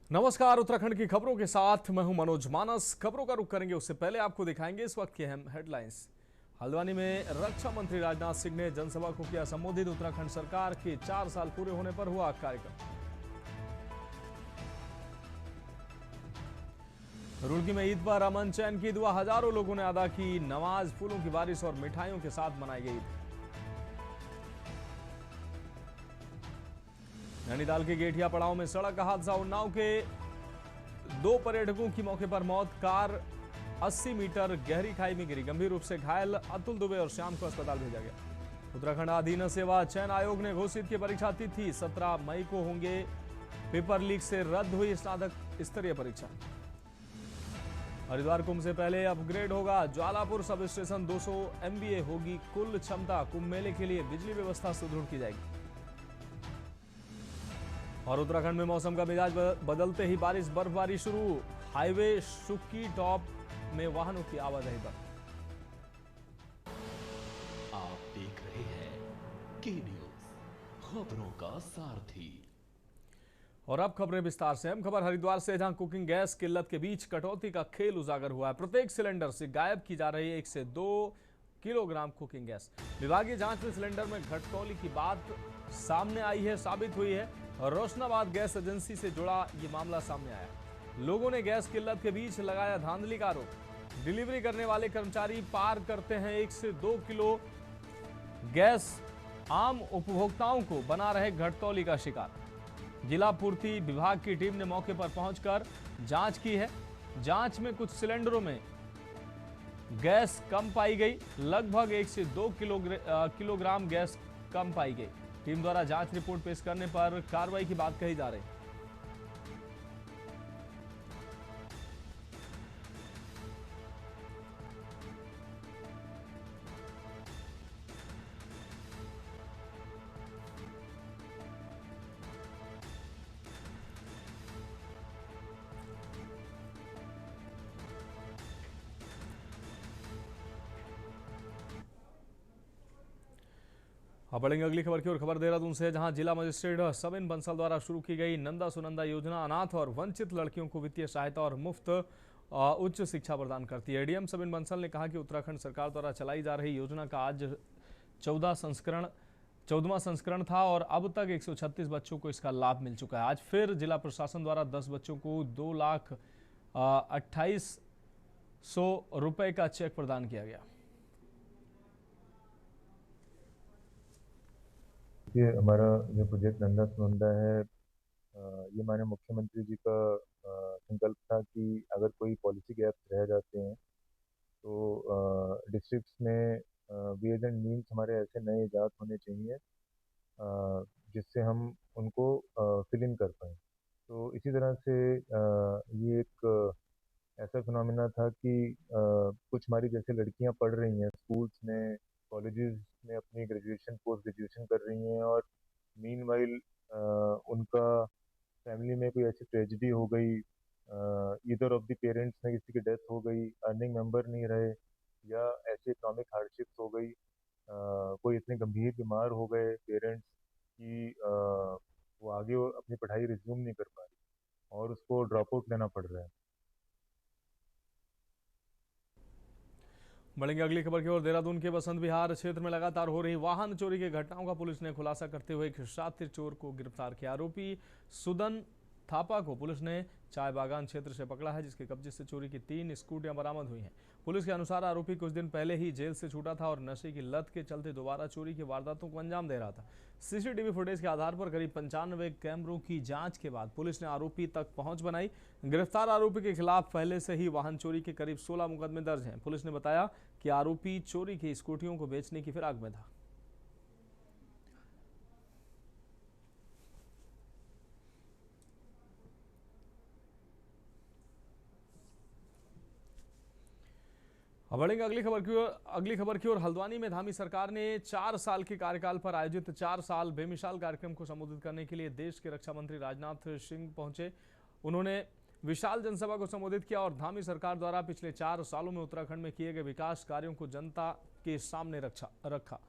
नमस्कार। उत्तराखंड की खबरों के साथ मैं हूं मनोज मानस। खबरों का रुख करेंगे उससे पहले आपको दिखाएंगे इस वक्त की अहम हेडलाइंस। हल्द्वानी में रक्षा मंत्री राजनाथ सिंह ने जनसभा को किया संबोधित। उत्तराखंड सरकार के 4 साल पूरे होने पर हुआ कार्यक्रम। रुड़की में ईद पर अमन चैन की दुआ, हजारों लोगों ने अदा की नमाज। फूलों की बारिश और मिठाइयों के साथ मनाई गई ईद। नैनीताल के गेठिया पड़ाव में सड़क हादसा, उन्नाव के 2 पर्यटकों की मौके पर मौत। कार 80 मीटर गहरी खाई में गिरी, गंभीर रूप से घायल अतुल दुबे और श्याम को अस्पताल भेजा गया। उत्तराखंड अधीन सेवा चयन आयोग ने घोषित की परीक्षा तिथि 17 मई को होंगे। पेपर लीक से रद्द हुई स्नातक स्तरीय परीक्षा। हरिद्वार कुंभ से पहले अपग्रेड होगा ज्वालापुर सब स्टेशन, 200 MVA होगी कुल क्षमता। कुंभ मेले के लिए बिजली व्यवस्था सुदृढ़ की जाएगी। और उत्तराखंड में मौसम का मिजाज बदलते ही बारिश बर्फबारी शुरू। हाईवे शुक्की टॉप में वाहनों की आवाजाही बंद। आप देख रहे हैं के न्यूज, खबरों का सारथी। और अब खबरें विस्तार से। हम खबर हरिद्वार से, जहां कुकिंग गैस किल्लत के बीच कटौती का खेल उजागर हुआ है। प्रत्येक सिलेंडर से गायब की जा रही है 1 से 2 किलोग्राम कुकिंग गैस। विभागीय जांच में सिलेंडर में घटतौली की बात सामने आई है, साबित हुई है। रोशनाबाद गैस एजेंसी से जुड़ा ये मामला सामने आया। लोगों ने गैस किल्लत के बीच लगाया धांधली का आरोप। डिलीवरी करने वाले कर्मचारी पार करते हैं 1 से 2 किलो गैस, आम उपभोक्ताओं को बना रहे घटतौली का शिकार। जिला पूर्ति विभाग की टीम ने मौके पर पहुंचकर जांच की है। जांच में कुछ सिलेंडरों में गैस कम पाई गई, लगभग 1 से 2 किलोग्राम गैस कम पाई गई। टीम द्वारा जांच रिपोर्ट पेश करने पर कार्रवाई की बात कही जा रही है। अब बढ़ेंगे अगली खबर की ओर। खबर देहरादून से, जहां जिला मजिस्ट्रेट सविन बंसल द्वारा शुरू की गई नंदा सुनंदा योजना अनाथ और वंचित लड़कियों को वित्तीय सहायता और मुफ्त उच्च शिक्षा प्रदान करती है। डीएम सविन बंसल ने कहा कि उत्तराखंड सरकार द्वारा चलाई जा रही योजना का आज 14वां संस्करण था और अब तक 136 बच्चों को इसका लाभ मिल चुका है। आज फिर जिला प्रशासन द्वारा 10 बच्चों को 2,28,100 रुपए का चेक प्रदान किया गया। ये हमारा जो प्रोजेक्ट नंदा सुनंदा है, ये माननीय मुख्यमंत्री जी का संकल्प था कि अगर कोई पॉलिसी गैप्स रह जाते हैं तो डिस्ट्रिक्ट्स में वेज एंड मीन्स हमारे ऐसे नए इजाद होने चाहिए जिससे हम उनको फिल इन कर पाएँ। तो इसी तरह से ये एक ऐसा फिनोमिना था कि कुछ हमारी जैसे लड़कियां पढ़ रही हैं स्कूल्स में, कॉलेजेस में, अपनी ग्रेजुएशन पोस्ट ग्रेजुएशन कर रही हैं और मीनवाइल उनका फैमिली में कोई ऐसी ट्रेजेडी हो गई, ईदर ऑफ द पेरेंट्स में किसी की डेथ हो गई, अर्निंग मेंबर नहीं रहे, या ऐसी इकोनॉमिक हार्डशिप्स हो गई, कोई इतने गंभीर बीमार हो गए पेरेंट्स कि वो आगे अपनी पढ़ाई रिज्यूम नहीं कर पा रही और उसको ड्रॉप आउट लेना पड़ रहा है। बढ़ेंगे अगली खबर की ओर। देहरादून के बसंत विहार क्षेत्र में लगातार हो रही वाहन चोरी की घटनाओं का पुलिस ने खुलासा करते हुए एक शातिर चोर को गिरफ्तार किया। आरोपी सुदन थापा को पुलिस ने चाय बागान क्षेत्र से पकड़ा है, जिसके कब्जे से चोरी की 3 स्कूटियां बरामद हुई हैं। पुलिस के अनुसार आरोपी कुछ दिन पहले ही जेल से छूटा था और नशे की लत के चलते दोबारा चोरी की वारदातों को अंजाम दे रहा था। सीसीटीवी फुटेज के आधार पर करीब 95 कैमरों की जांच के बाद पुलिस ने आरोपी तक पहुंच बनाई। गिरफ्तार आरोपी के खिलाफ पहले से ही वाहन चोरी के करीब 16 मुकदमे दर्ज हैं। पुलिस ने बताया कि आरोपी चोरी की स्कूटियों को बेचने की फिराक में था। अब बढ़ेंगे अगली खबर की ओर। हल्द्वानी में धामी सरकार ने 4 साल के कार्यकाल पर आयोजित 4 साल बेमिसाल कार्यक्रम को संबोधित करने के लिए देश के रक्षा मंत्री राजनाथ सिंह पहुंचे। उन्होंने विशाल जनसभा को संबोधित किया और धामी सरकार द्वारा पिछले 4 सालों में उत्तराखंड में किए गए विकास कार्यों को जनता के सामने रखा।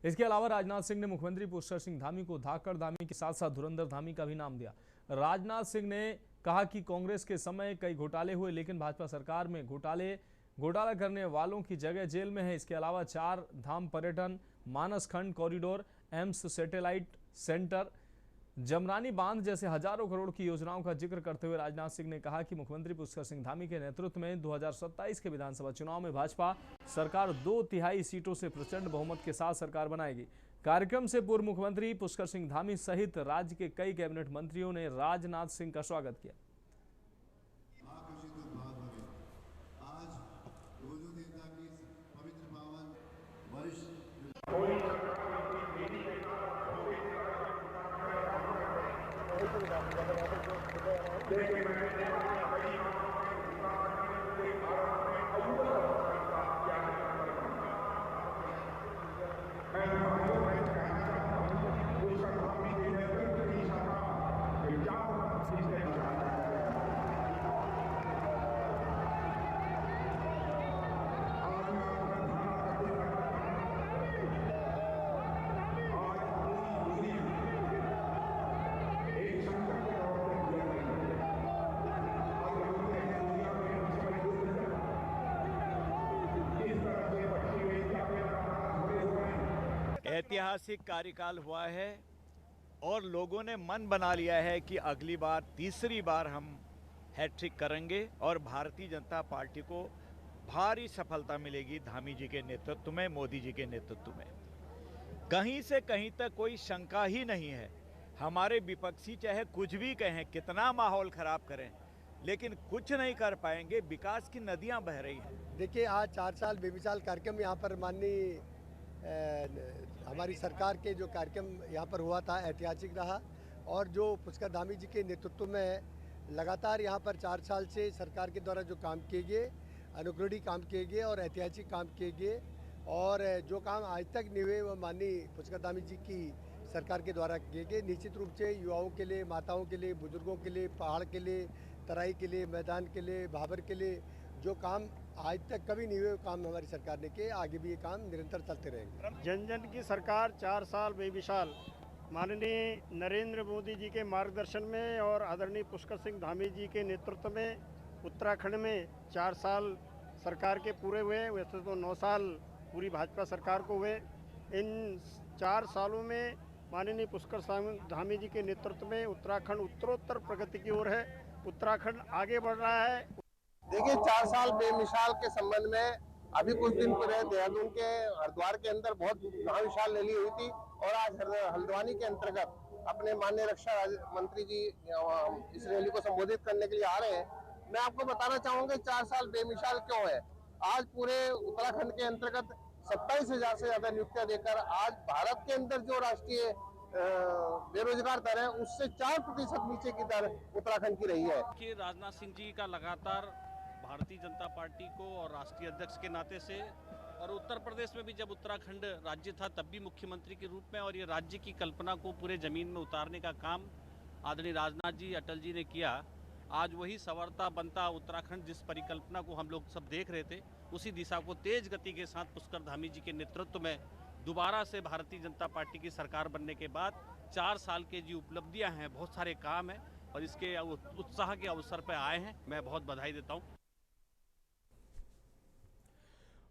इसके अलावा राजनाथ सिंह ने मुख्यमंत्री पुष्कर सिंह धामी को धाकड़ धामी के साथ साथ धुरंधर धामी का भी नाम दिया। राजनाथ सिंह ने कहा कि कांग्रेस के समय कई घोटाले हुए, लेकिन भाजपा सरकार में घोटाला करने वालों की जगह जेल में है। इसके अलावा 4 धाम पर्यटन, मानस खंड corridor, AIIMS satellite centre, Jamrani बांध जैसे हजारों करोड़ की योजनाओं का जिक्र करते हुए राजनाथ सिंह ने कहा कि मुख्यमंत्री पुष्कर सिंह धामी के नेतृत्व में 2027 के विधानसभा चुनाव में भाजपा सरकार 2/3 सीटों से प्रचंड बहुमत के साथ सरकार बनाएगी। कार्यक्रम से पूर्व मुख्यमंत्री पुष्कर सिंह धामी सहित राज्य के कई कैबिनेट मंत्रियों ने राजनाथ सिंह का स्वागत किया। ऐतिहासिक कार्यकाल हुआ है और लोगों ने मन बना लिया है कि अगली बार तीसरी बार हम हैट्रिक करेंगे और भारतीय जनता पार्टी को भारी सफलता मिलेगी धामी जी के नेतृत्व में, मोदी जी के नेतृत्व में। कहीं से कहीं तक कोई शंका ही नहीं है। हमारे विपक्षी चाहे कुछ भी कहें, कितना माहौल खराब करें, लेकिन कुछ नहीं कर पाएंगे। विकास की नदियां बह रही हैं। देखिए, आज 4 साल बेमिसाल कार्यक्रम यहाँ पर माननीय हमारी सरकार के जो कार्यक्रम यहाँ पर हुआ था ऐतिहासिक रहा, और जो पुष्कर धामी जी के नेतृत्व में लगातार यहाँ पर 4 साल से सरकार के द्वारा जो काम किए गए, अनुग्रही काम किए गए और ऐतिहासिक काम किए गए, और जो काम आज तक नहीं हुए वो माननीय पुष्कर धामी जी की सरकार के द्वारा किए गए। निश्चित रूप से युवाओं के लिए, माताओं के लिए, बुजुर्गों के लिए, पहाड़ के लिए, तराई के लिए, मैदान के लिए, भाबर के लिए जो काम आज तक कभी नहीं हुए काम हमारी सरकार ने किए, आगे भी ये काम निरंतर चलते रहेंगे। जन जन की सरकार 4 साल बेमिसाल माननीय नरेंद्र मोदी जी के मार्गदर्शन में और आदरणीय पुष्कर सिंह धामी जी के नेतृत्व में उत्तराखंड में 4 साल सरकार के पूरे हुए। वैसे तो 9 साल पूरी भाजपा सरकार को हुए। इन 4 सालों में माननीय पुष्कर सिंह धामी जी के नेतृत्व में उत्तराखंड उत्तरोत्तर प्रगति की ओर है। उत्तराखंड आगे बढ़ रहा है। देखिए, 4 साल बेमिसाल के संबंध में अभी कुछ दिन पहले देहरादून के हरिद्वार के अंदर बहुत महाविशाल रैली हुई थी, और आज हल्द्वानी के अंतर्गत अपने माननीय रक्षा मंत्री जी इस रैली को संबोधित करने के लिए आ रहे हैं। मैं आपको बताना चाहूंगा 4 साल बेमिसाल क्यों है। आज पूरे उत्तराखंड के अंतर्गत 27,000 से ज्यादा नियुक्तियां देकर आज भारत के अंदर जो राष्ट्रीय बेरोजगार दर है उससे 4% नीचे की दर उत्तराखंड की रही है। कि राजनाथ सिंह जी का लगातार भारतीय जनता पार्टी को और राष्ट्रीय अध्यक्ष के नाते से, और उत्तर प्रदेश में भी जब उत्तराखंड राज्य था तब भी मुख्यमंत्री के रूप में, और ये राज्य की कल्पना को पूरे जमीन में उतारने का काम आदरणीय राजनाथ जी, अटल जी ने किया। आज वही संवरता बनता उत्तराखंड जिस परिकल्पना को हम लोग सब देख रहे थे, उसी दिशा को तेज गति के साथ पुष्कर धामी जी के नेतृत्व में दोबारा से भारतीय जनता पार्टी की सरकार बनने के बाद 4 साल के जो उपलब्धियां हैं, बहुत सारे काम हैं, और इसके उत्साह के अवसर पर आए हैं। मैं बहुत बधाई देता हूं।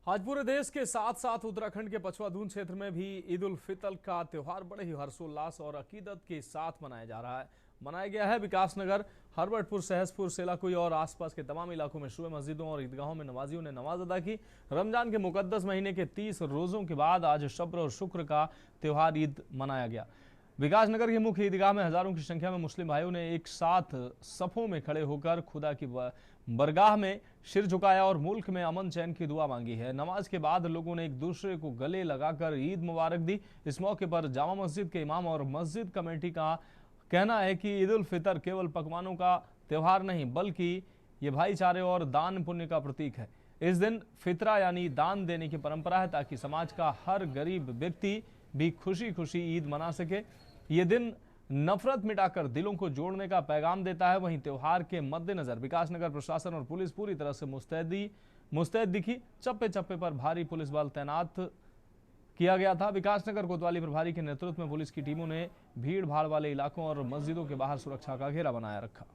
आज पूरे देश के साथ साथ उत्तराखंड के पछुआ दून क्षेत्र में भी ईद उल फितर का त्यौहार बड़े ही हर्षोल्लास और अकीदत के साथ मनाया जा रहा है। मनाया गया है विकासनगर, हरबटपुर, सहसपुर, सेलाकुई और आसपास के तमाम इलाकों में सुबह मस्जिदों और ईदगाहों में नमाजियों ने नमाज अदा की। रमजान के मुकद्दस महीने के 30 रोजों के बाद आज शब्र और शुक्र का त्यौहार ईद मनाया गया। विकासनगर की मुख्य ईदगाह में हजारों की संख्या में मुस्लिम भाइयों ने एक साथ सफों में खड़े होकर खुदा की बरगाह में सिर झुकाया और मुल्क में अमन चैन की दुआ मांगी है। नमाज के बाद लोगों ने एक दूसरे को गले लगाकर ईद मुबारक दी। इस मौके पर जामा मस्जिद के इमाम और मस्जिद कमेटी का कहना है कि ईद उल फितर केवल पकवानों का त्यौहार नहीं, बल्कि ये भाईचारे और दान पुण्य का प्रतीक है। इस दिन फितरा यानी दान देने की परंपरा है, ताकि समाज का हर गरीब व्यक्ति भी खुशी खुशी ईद मना सके। ये दिन नफरत मिटाकर दिलों को जोड़ने का पैगाम देता है। वहीं त्योहार के मद्देनजर विकासनगर प्रशासन और पुलिस पूरी तरह से मुस्तैद दिखी। चप्पे चप्पे पर भारी पुलिस बल तैनात किया गया था। विकासनगर कोतवाली प्रभारी के नेतृत्व में पुलिस की टीमों ने भीड़ भाड़ वाले इलाकों और मस्जिदों के बाहर सुरक्षा का घेरा बनाया रखा।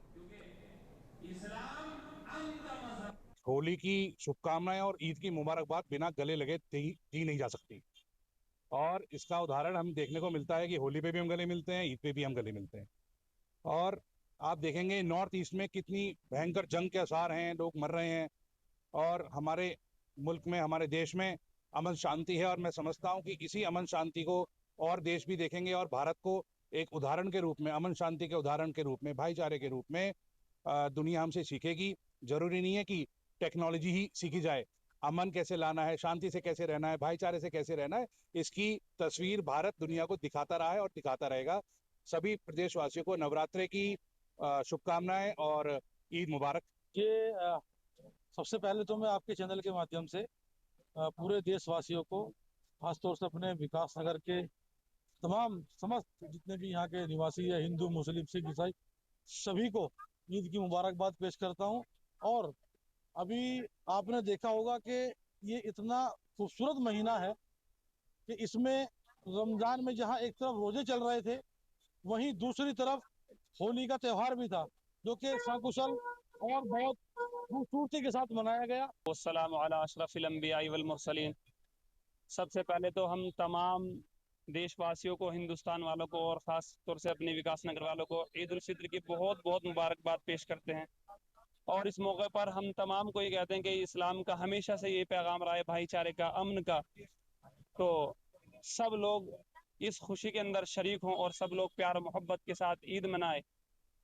होली की शुभकामनाएं और ईद की मुबारकबाद बिना गले लगे दी नहीं जा सकती। और इसका उदाहरण हम देखने को मिलता है कि होली पे भी हम गले मिलते हैं, ईद पे भी हम गले मिलते हैं। और आप देखेंगे नॉर्थ ईस्ट में कितनी भयंकर जंग के आसार हैं, लोग मर रहे हैं। और हमारे मुल्क में, हमारे देश में अमन शांति है, और मैं समझता हूं कि इसी अमन शांति को और देश भी देखेंगे और भारत को एक उदाहरण के रूप में, अमन शांति के उदाहरण के रूप में, भाईचारे के रूप में दुनिया हमसे सीखेगी। जरूरी नहीं है कि टेक्नोलॉजी ही सीखी जाए, अमन कैसे लाना है, शांति से कैसे रहना है, भाईचारे से कैसे रहना है, इसकी तस्वीर भारत दुनिया को दिखाता रहा है और दिखाता रहेगा। सभी प्रदेशवासियों को नवरात्रे की शुभकामनाएं और ईद मुबारक। ये सबसे पहले तो मैं आपके चैनल के माध्यम से पूरे देशवासियों को, खासतौर से अपने विकास नगर के तमाम समस्त जितने भी यहाँ के निवासी है, हिंदू, मुस्लिम, सिख, ईसाई, सभी को ईद की मुबारकबाद पेश करता हूँ। और अभी आपने देखा होगा कि ये इतना खूबसूरत महीना है कि इसमें रमजान में जहाँ एक तरफ रोजे चल रहे थे, वहीं दूसरी तरफ होली का त्योहार भी था, जो कि सकुशल और बहुत खूबसूरती के साथ मनाया गया। वस्सलाम अला अशरफिल अंबिया वल मुरसलीन। सबसे पहले तो हम तमाम देशवासियों को, हिंदुस्तान वालों को और ख़ास तौर से अपने विकास नगर वालों को ईद उल फित्र की बहुत बहुत मुबारकबाद पेश करते हैं। और इस मौके पर हम तमाम को ये कहते हैं कि इस्लाम का हमेशा से ये पैगाम रहा है, भाईचारे का, अमन का। तो सब लोग इस खुशी के अंदर शरीक हों और सब लोग प्यार मोहब्बत के साथ ईद मनाएं।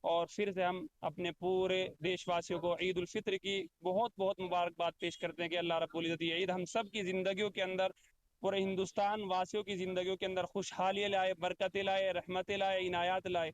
और फिर से हम अपने पूरे देशवासियों को ईद उल फित्र की बहुत बहुत मुबारकबाद पेश करते हैं कि अल्लाह रब्बुल इज़्ज़त ये ईद हम सब की ज़िंदगियों के अंदर, पूरे हिंदुस्तान वासियों की ज़िंदगियों के अंदर खुशहाली लाए, बरकतें लाए, रहमतें लाए, इनायात लाए।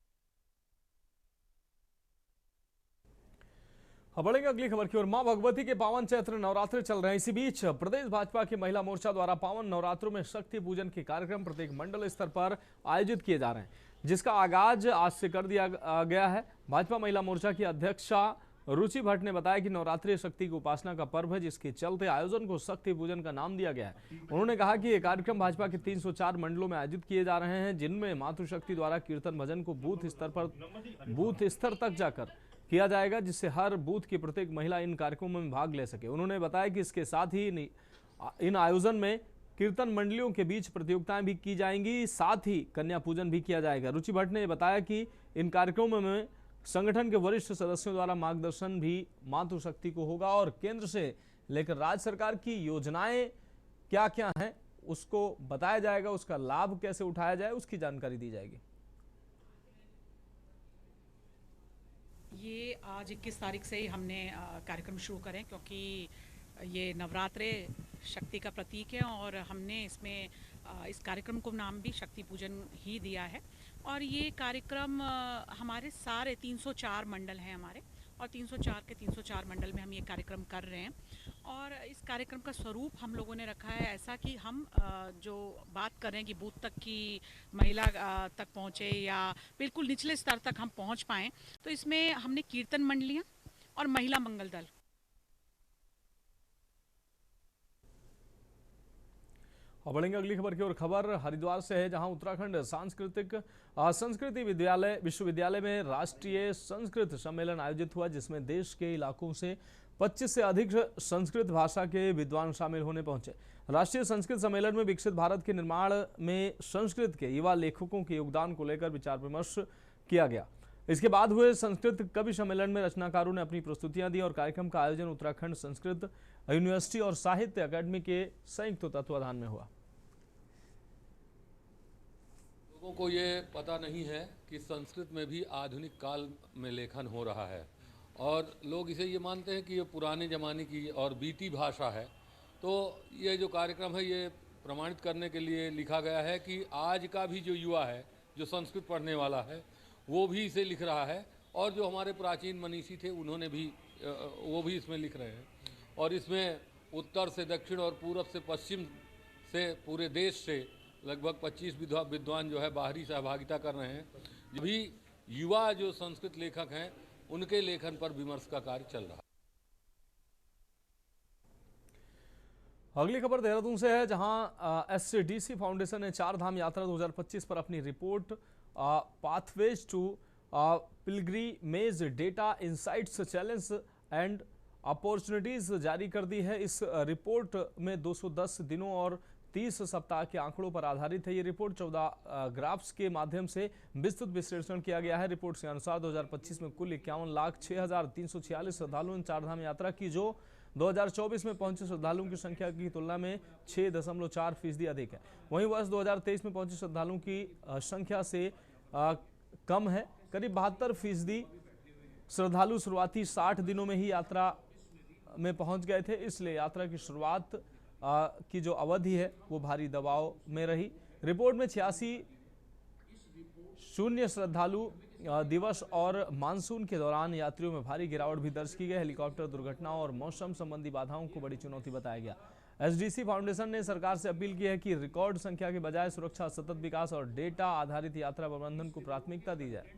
अब बढ़ेंगे अगली खबर की ओर। मां भगवती के पावन चैत्र नवरात्र चल रहे हैं। इसी बीच प्रदेश भाजपा की महिला मोर्चा द्वारा पावन नवरात्रों में शक्ति पूजन के कार्यक्रम प्रत्येक मंडल स्तर पर आयोजित किए जा रहे हैं, जिसका आगाज आज से कर दिया गया है। भाजपा महिला मोर्चा की अध्यक्षा रुचि भट्ट ने बताया कि नवरात्रि शक्ति की उपासना का पर्व है, जिसके चलते आयोजन को शक्ति पूजन का नाम दिया गया है। उन्होंने कहा कि ये कार्यक्रम भाजपा के 304 मंडलों में आयोजित किए जा रहे हैं, जिनमें मातृशक्ति द्वारा कीर्तन भजन को बूथ स्तर तक जाकर किया जाएगा, जिससे हर बूथ की प्रत्येक महिला इन कार्यक्रमों में भाग ले सके। उन्होंने बताया कि इसके साथ ही इन आयोजन में कीर्तन मंडलियों के बीच प्रतियोगिताएं भी की जाएंगी, साथ ही कन्या पूजन भी किया जाएगा। रुचि भट्ट ने बताया कि इन कार्यक्रमों में संगठन के वरिष्ठ सदस्यों द्वारा मार्गदर्शन भी मातृशक्ति को होगा और केंद्र से लेकर राज्य सरकार की योजनाएं क्या क्या हैं उसको बताया जाएगा, उसका लाभ कैसे उठाया जाए उसकी जानकारी दी जाएगी। ये आज 21 तारीख से ही हमने कार्यक्रम शुरू करें, क्योंकि ये नवरात्रे शक्ति का प्रतीक है और हमने इसमें इस कार्यक्रम को नाम भी शक्ति पूजन ही दिया है। और ये कार्यक्रम हमारे सारे 304 मंडल हैं हमारे, और 304 के 304 मंडल में हम ये कार्यक्रम कर रहे हैं। और इस कार्यक्रम का स्वरूप हम लोगों ने रखा है ऐसा कि हम जो बात कर रहे हैं कि बूथ तक की महिला तक पहुँचे या बिल्कुल निचले स्तर तक हम पहुँच पाएँ, तो इसमें हमने कीर्तन मंडलियाँ और महिला मंगल दल। और बढ़ेंगे अगली खबर की ओर। खबर हरिद्वार से है, जहां उत्तराखंड संस्कृति विश्वविद्यालय में राष्ट्रीय संस्कृत सम्मेलन आयोजित हुआ, जिसमें देश के इलाकों से 25 से अधिक संस्कृत भाषा के विद्वान शामिल होने पहुंचे। राष्ट्रीय संस्कृत सम्मेलन में विकसित भारत के निर्माण में संस्कृत के युवा लेखकों के योगदान को लेकर विचार विमर्श किया गया। इसके बाद हुए संस्कृत कवि सम्मेलन में रचनाकारों ने अपनी प्रस्तुतियां दी और कार्यक्रम का आयोजन उत्तराखंड संस्कृत यूनिवर्सिटी और साहित्य अकादमी के संयुक्त तत्वाधान में हुआ। लोगों को ये पता नहीं है कि संस्कृत में भी आधुनिक काल में लेखन हो रहा है, और लोग इसे ये मानते हैं कि ये पुराने ज़माने की और बीती भाषा है। तो ये जो कार्यक्रम है ये प्रमाणित करने के लिए लिखा गया है कि आज का भी जो युवा है, जो संस्कृत पढ़ने वाला है, वो भी इसे लिख रहा है, और जो हमारे प्राचीन मनीषी थे उन्होंने भी वो भी इसमें लिख रहे हैं। और इसमें उत्तर से दक्षिण और पूरब से पश्चिम से पूरे देश से लगभग 25 विद्वान जो है बाहरी सहभागिता कर रहे हैं। भी युवा जो संस्कृत लेखक हैं उनके लेखन पर विमर्श का कार्य चल रहा है। अगली खबर देहरादून से है, जहां SCDC फाउंडेशन ने 4 धाम यात्रा 2025 पर अपनी report pathways to pilgrimage data insights challenge and opportunities जारी कर दी है। इस रिपोर्ट में 210 दिनों और 30 सप्ताह के आंकड़ों पर आधारित है। ये रिपोर्ट 14 ग्राफ्स के माध्यम से विस्तृत विश्लेषण किया गया है। रिपोर्ट के अनुसार 2025 में कुल 51,06,346 श्रद्धालुओं ने चारधाम यात्रा की, जो 2024 में पहुंचे श्रद्धालुओं की संख्या की तुलना में 6.4% अधिक है। वहीं वर्ष 2023 में पहुंचे श्रद्धालुओं की संख्या से कम है। करीब 72% श्रद्धालु शुरुआती 60 दिनों में ही यात्रा में पहुंच गए थे, इसलिए यात्रा की शुरुआत की जो अवधि है वो भारी दबाव में रही। रिपोर्ट में 86 शून्य श्रद्धालु दिवस और मानसून के दौरान यात्रियों में भारी गिरावट भी दर्ज की गई। हेलीकॉप्टर दुर्घटनाओं और मौसम संबंधी बाधाओं को बड़ी चुनौती बताया गया। एसडीसी फाउंडेशन ने सरकार से अपील की है कि रिकॉर्ड संख्या के बजाय सुरक्षा, सतत विकास और डेटा आधारित यात्रा प्रबंधन को प्राथमिकता दी जाए।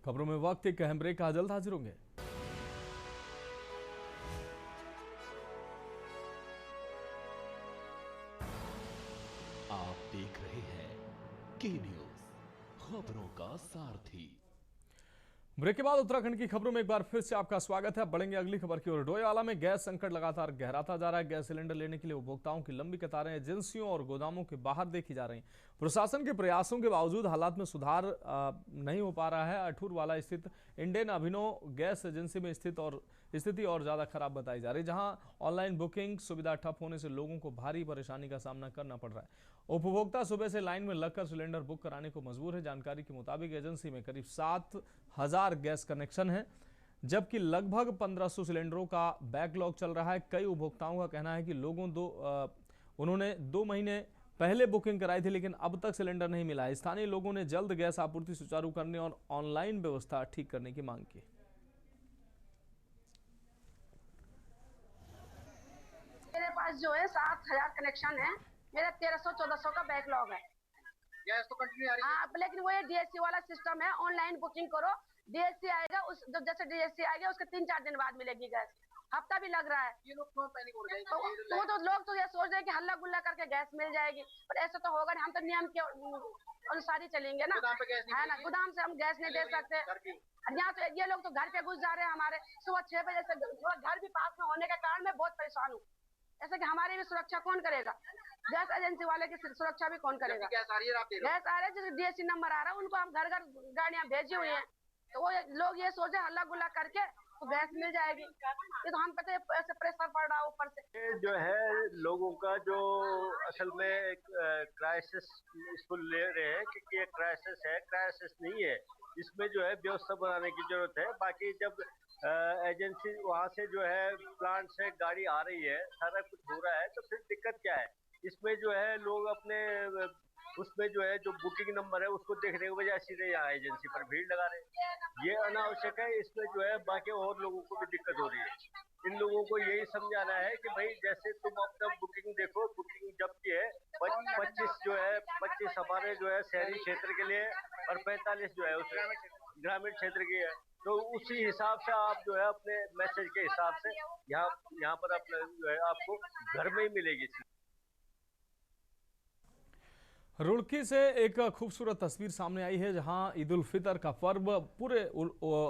खबरों में वक्त एक अहम ब्रेक का, जल्द हाजिर होंगे। आप देख रहे हैं के न्यूज, खबरों का सारथी। ब्रेक के बाद उत्तराखंड की खबरों में एक बार फिर से आपका स्वागत है। बढ़ेंगे अगली खबर की ओर। डोईवाला में गैस संकट लगातार गहराता जा रहा है। गैस सिलेंडर लेने के लिए उपभोक्ताओं की लंबी कतारें एजेंसियों और गोदामों के बाहर देखी जा रही हैं। प्रशासन के प्रयासों के बावजूद हालात में सुधार नहीं हो पा रहा है। अठूरवाला स्थित इंडियन अभिनव गैस एजेंसी में स्थिति और ज्यादा खराब बताई जा रही है, जहां ऑनलाइन बुकिंग सुविधा ठप होने से लोगों को भारी परेशानी का सामना करना पड़ रहा है। उपभोक्ता सुबह से लाइन में लगकर सिलेंडर बुक कराने को मजबूर है। जानकारी के मुताबिक एजेंसी में करीब 7,000 गैस कनेक्शन हैं, जबकि लगभग 1500 सिलेंडरों का बैकलॉग चल रहा है। कई उपभोक्ताओं का कहना है कि उन्होंने 2 महीने पहले बुकिंग कराई थी, लेकिन अब तक सिलेंडर नहीं मिला है। स्थानीय लोगों ने जल्द गैस आपूर्ति सुचारू करने और ऑनलाइन व्यवस्था ठीक करने की मांग की। मेरे पास जो है 7,000 कनेक्शन है। मेरा 1300-1400 का बैकलॉग है। गैस तो कंटिन्यू आ रही है। हाँ, लेकिन वो ये डीएससी वाला सिस्टम है, ऑनलाइन बुकिंग करो, डीएससी आएगा, जैसे डीएससी आएगा उसके 3-4 दिन बाद मिलेगी गैस। हफ्ता भी लग रहा है। ये लोग क्यों पैनिक हो रहे हैं? तो लोग तो ये सोच रहे हैं कि हल्ला गुल्ला करके गैस मिल जाएगी, पर ऐसा तो होगा नहीं। हम तो नियम के अनुसार ही चलेंगे ना, है ना। गोदाम से हम गैस नहीं दे सकते। यहाँ तो ये लोग तो घर पे घुस जा रहे हैं हमारे। सुबह 6 बजे से घर भी पास में होने के कारण मैं बहुत परेशान हूँ। ऐसे कि हमारी भी सुरक्षा कौन करेगा? गैस एजेंसी वाले की सुरक्षा भी कौन करेगा? गैस आ रही है, गैस आ रही है, जैसे डीएससी नंबर आ रहा है, उनको हम घर घर गाड़ियां भेजी हुई हैं। तो वो लोग ये सोचे हल्ला गुल्ला करके तो गैस मिल जाएगी। ये तो हम पता है ऐसे प्रेशर पड़ रहा है ऊपर से। जो है लोगों का जो असल में क्राइसिस इसको ले रहे हैं कि ये क्राइसिस है, क्राइसिस नहीं है। इसमें जो है व्यवस्था बनाने की जरूरत है। बाकी जब एजेंसी वहाँ से जो है प्लांट से गाड़ी आ रही है, सारा कुछ हो रहा है, तो फिर दिक्कत क्या है? इसमें जो है लोग अपने उसमें जो है जो बुकिंग नंबर है उसको देखने के बजाय सीधे यहाँ एजेंसी पर भीड़ लगा रहे हैं। ये अनावश्यक है। इसमें जो है बाकी और लोगों को भी दिक्कत हो रही है। इन लोगों को यही समझाना है कि भाई जैसे तुम अपना बुकिंग देखो, बुकिंग जब की है 25 हमारे जो है शहरी क्षेत्र के लिए और 45 जो है उस ग्रामीण क्षेत्र की है। तो उसी हिसाब से आप जो है अपने मैसेज के हिसाब से यहाँ पर अपना जो है आपको घर में ही मिलेगी। रुड़की से एक खूबसूरत तस्वीर सामने आई है, जहां ईद उल फितर का पर्व पूरे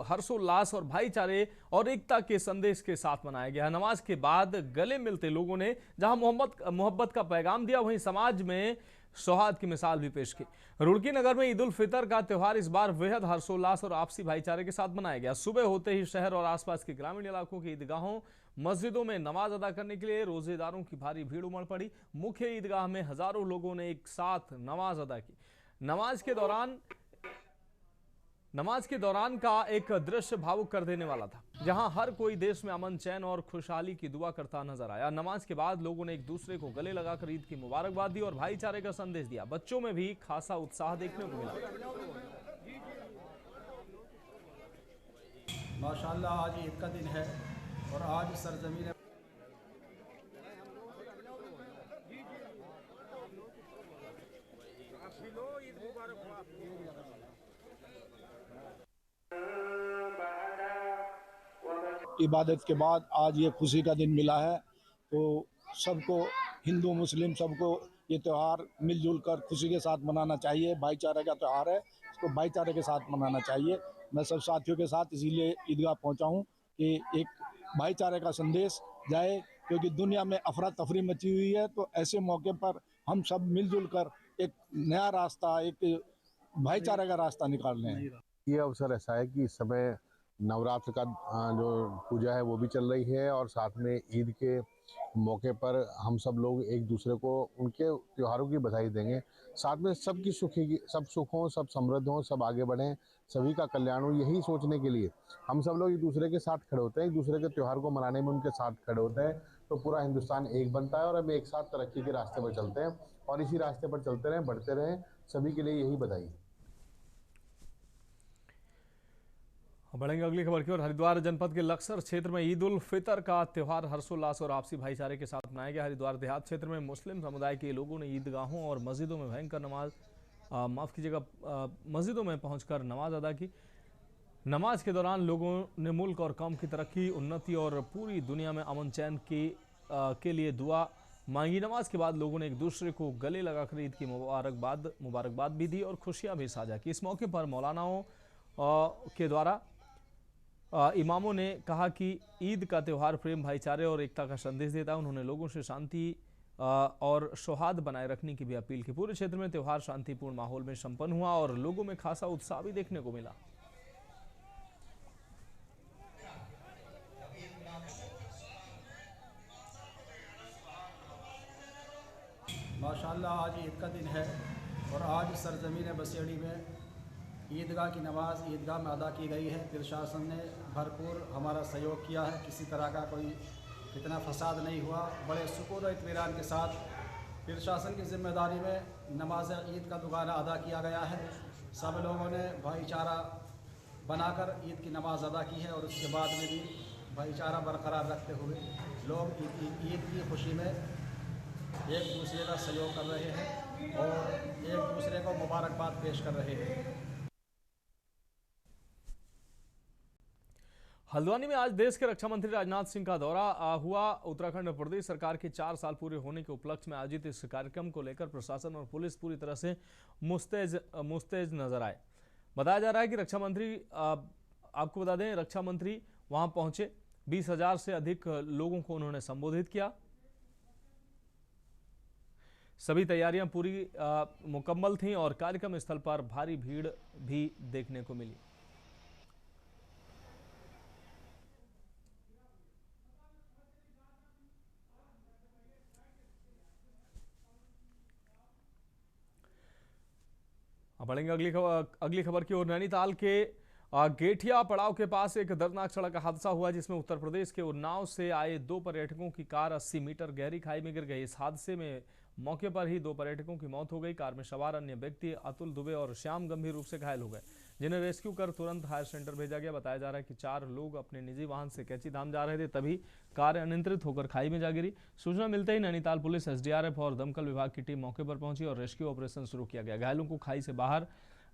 हर्षोल्लास और भाईचारे और एकता के संदेश के साथ मनाया गया। नमाज के बाद गले मिलते लोगों ने जहां मोहब्बत का पैगाम दिया, वहीं समाज में सौहार्द की मिसाल भी पेश की। रुड़की नगर में ईद उल फितर का त्यौहार इस बार बेहद हर्षोल्लास और आपसी भाईचारे के साथ मनाया गया। सुबह होते ही शहर और आसपास के ग्रामीण इलाकों की ईदगाहों, मस्जिदों में नमाज अदा करने के लिए रोजेदारों की भारी भीड़ उमड़ पड़ी। मुख्य ईदगाह में हजारों लोगों ने एक साथ नमाज अदा की। नमाज के दौरान का एक दृश्य भावुक कर देने वाला था, जहां हर कोई देश में अमन, चैन और खुशहाली की दुआ करता नजर आया। नमाज के बाद लोगों ने एक दूसरे को गले लगाकर ईद की मुबारकबाद दी और भाईचारे का संदेश दिया। बच्चों में भी खासा उत्साह देखने को मिला। माशाअल्लाह आज ईद का दिन है और आज सरजमीन इबादत के बाद आज ये खुशी का दिन मिला है। तो सबको, हिंदू मुस्लिम सबको ये त्यौहार मिलजुल कर खुशी के साथ मनाना चाहिए। भाईचारे का त्यौहार है, इसको भाईचारे के साथ मनाना चाहिए। मैं सब साथियों के साथ इसीलिए ईदगाह पहुंचा हूं कि एक भाईचारे का संदेश जाए, क्योंकि दुनिया में अफरा तफरी मची हुई है। तो ऐसे मौके पर हम सब मिलजुल कर एक नया रास्ता, एक भाईचारे का रास्ता निकाल रहे हैं। ये अवसर ऐसा है कि इस समय नवरात्र का जो पूजा है वो भी चल रही है और साथ में ईद के मौके पर हम सब लोग एक दूसरे को उनके त्योहारों की बधाई देंगे। साथ में सबकी सब सुख हों, सब समृद्ध हों, सब आगे बढ़ें, सभी का कल्याण हो, यही सोचने के लिए हम सब लोग एक दूसरे के साथ खड़े होते हैं, एक दूसरे के त्यौहार को मनाने में उनके साथ खड़े होते हैं। तो पूरा हिंदुस्तान एक बनता है और हम एक साथ तरक्की के रास्ते पर चलते हैं और इसी रास्ते पर चलते रहें, बढ़ते रहें। सभी के लिए यही बधाई। बढ़ेंगे अगली खबर की ओर। हरिद्वार जनपद के लक्सर क्षेत्र में ईद उल फितर का त्यौहार हर्षोल्लास और आपसी भाईचारे के साथ मनाया गया। हरिद्वार देहात क्षेत्र में मुस्लिम समुदाय के लोगों ने ईदगाहों और मस्जिदों में भयंकर मस्जिदों में पहुंचकर नमाज अदा की। नमाज के दौरान लोगों ने मुल्क और कौम की तरक्की, उन्नति और पूरी दुनिया में अमन चैन के लिए दुआ मांगी। नमाज के बाद लोगों ने एक दूसरे को गले लगाकर ईद की मुबारकबाद भी दी और खुशियां भी साझा की। इस मौके पर मौलानाओं के द्वारा इमामों ने कहा कि ईद का त्यौहार प्रेम, भाईचारे और एकता का संदेश देता है। उन्होंने लोगों से शांति और सौहार्द बनाए रखने की भी अपील की। पूरे क्षेत्र में त्यौहार शांतिपूर्ण माहौल में संपन्न हुआ और लोगों में खासा उत्साह भी देखने को मिला। माशाअल्लाह आज ईद का दिन है और आज सरजमीन बसेड़ी में ईदगाह की नमाज ईदगाह में अदा की गई है। प्रशासन ने भरपूर हमारा सहयोग किया है, किसी तरह का कोई इतना फसाद नहीं हुआ। बड़े सुकून और इत्मीनान के साथ प्रशासन की जिम्मेदारी में नमाज ईद का दुगाना अदा किया गया है। सब लोगों ने भाईचारा बनाकर ईद की नमाज अदा की है और उसके बाद में भी भाईचारा बरकरार रखते हुए लोग ईद की खुशी में एक दूसरे का सहयोग कर रहे हैं और एक दूसरे को मुबारकबाद पेश कर रहे हैं। हल्द्वानी में आज देश के रक्षा मंत्री राजनाथ सिंह का दौरा हुआ। उत्तराखंड में प्रदेश सरकार के 4 साल पूरे होने के उपलक्ष्य में आयोजित इस कार्यक्रम को लेकर प्रशासन और पुलिस पूरी तरह से मुस्तैद नजर आए। बताया जा रहा है कि रक्षा मंत्री, आपको बता दें, रक्षा मंत्री वहां पहुंचे, 20,000 से अधिक लोगों को उन्होंने संबोधित किया। सभी तैयारियां पूरी मुकम्मल थीं और कार्यक्रम स्थल पर भारी भीड़ भी देखने को मिली। बढ़ेंगे अगली खबर की ओर। नैनीताल के गेठिया पड़ाव के पास एक दर्दनाक सड़क हादसा हुआ जिसमें उत्तर प्रदेश के उन्नाव से आए 2 पर्यटकों की कार 80 मीटर गहरी खाई में गिर गई। इस हादसे में मौके पर ही 2 पर्यटकों की मौत हो गई। कार में सवार अन्य व्यक्ति अतुल दुबे और श्याम गंभीर रूप से घायल हो गए, जिन्हें रेस्क्यू कर तुरंत हायर सेंटर भेजा गया। बताया जा रहा है कि 4 लोग अपने निजी वाहन से कैची धाम जा रहे थे, तभी कार अनियंत्रित होकर खाई में जा गिरी। सूचना मिलते ही नैनीताल पुलिस, SDRF और दमकल विभाग की टीम मौके पर पहुंची और रेस्क्यू ऑपरेशन शुरू किया गया। घायलों को खाई से बाहर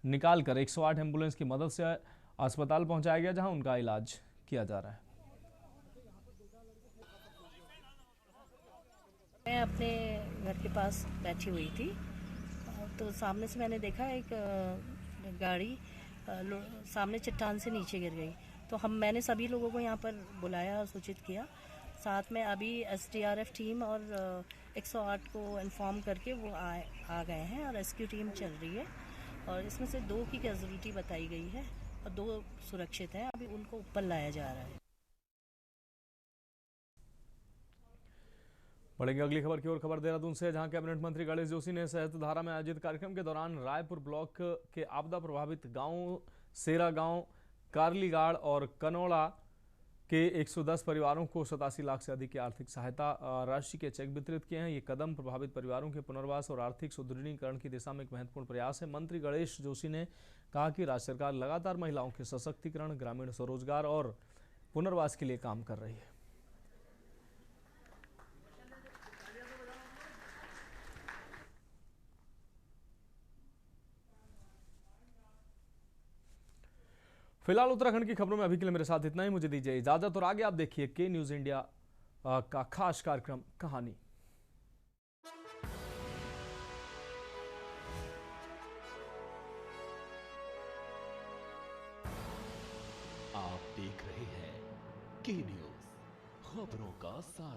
निकालकर 108 एम्बुलेंस की मदद से अस्पताल पहुंचाया गया, जहां उनका इलाज किया जा रहा है। मैं अपने घर के पास बैठी हुई थी तो सामने से मैंने देखा एक गाड़ी सामने चट्टान से नीचे गिर गई। तो मैंने सभी लोगों को यहाँ पर बुलाया और सूचित किया। साथ में अभी SDRF टीम और 108 को इन्फॉर्म करके वो आ गए हैं और रेस्क्यू टीम चल रही है और इसमें से 2 की कैजुअलिटी बताई गई है और 2 सुरक्षित हैं। अभी उनको ऊपर लाया जा रहा है। बढ़ेंगे अगली खबर की ओर। खबर देहरादून से, जहां कैबिनेट मंत्री गणेश जोशी ने सहस्त्रधारा में आयोजित कार्यक्रम के दौरान रायपुर ब्लॉक के आपदा प्रभावित गांवों सेरा गांव, कारलीगाड़ और कनौड़ा के 110 परिवारों को 87 लाख से अधिक की आर्थिक सहायता राशि के चेक वितरित किए हैं। ये कदम प्रभावित परिवारों के पुनर्वास और आर्थिक सुदृढ़ीकरण की दिशा में एक महत्वपूर्ण प्रयास है। मंत्री गणेश जोशी ने कहा कि राज्य सरकार लगातार महिलाओं के सशक्तिकरण, ग्रामीण स्वरोजगार और पुनर्वास के लिए काम कर रही है। फिलहाल उत्तराखंड की खबरों में अभी के लिए मेरे साथ इतना ही। मुझे दीजिए इजाजत और आगे आप देखिए के न्यूज इंडिया का खास कार्यक्रम कहानी। आप देख रहे हैं के न्यूज, खबरों का सार।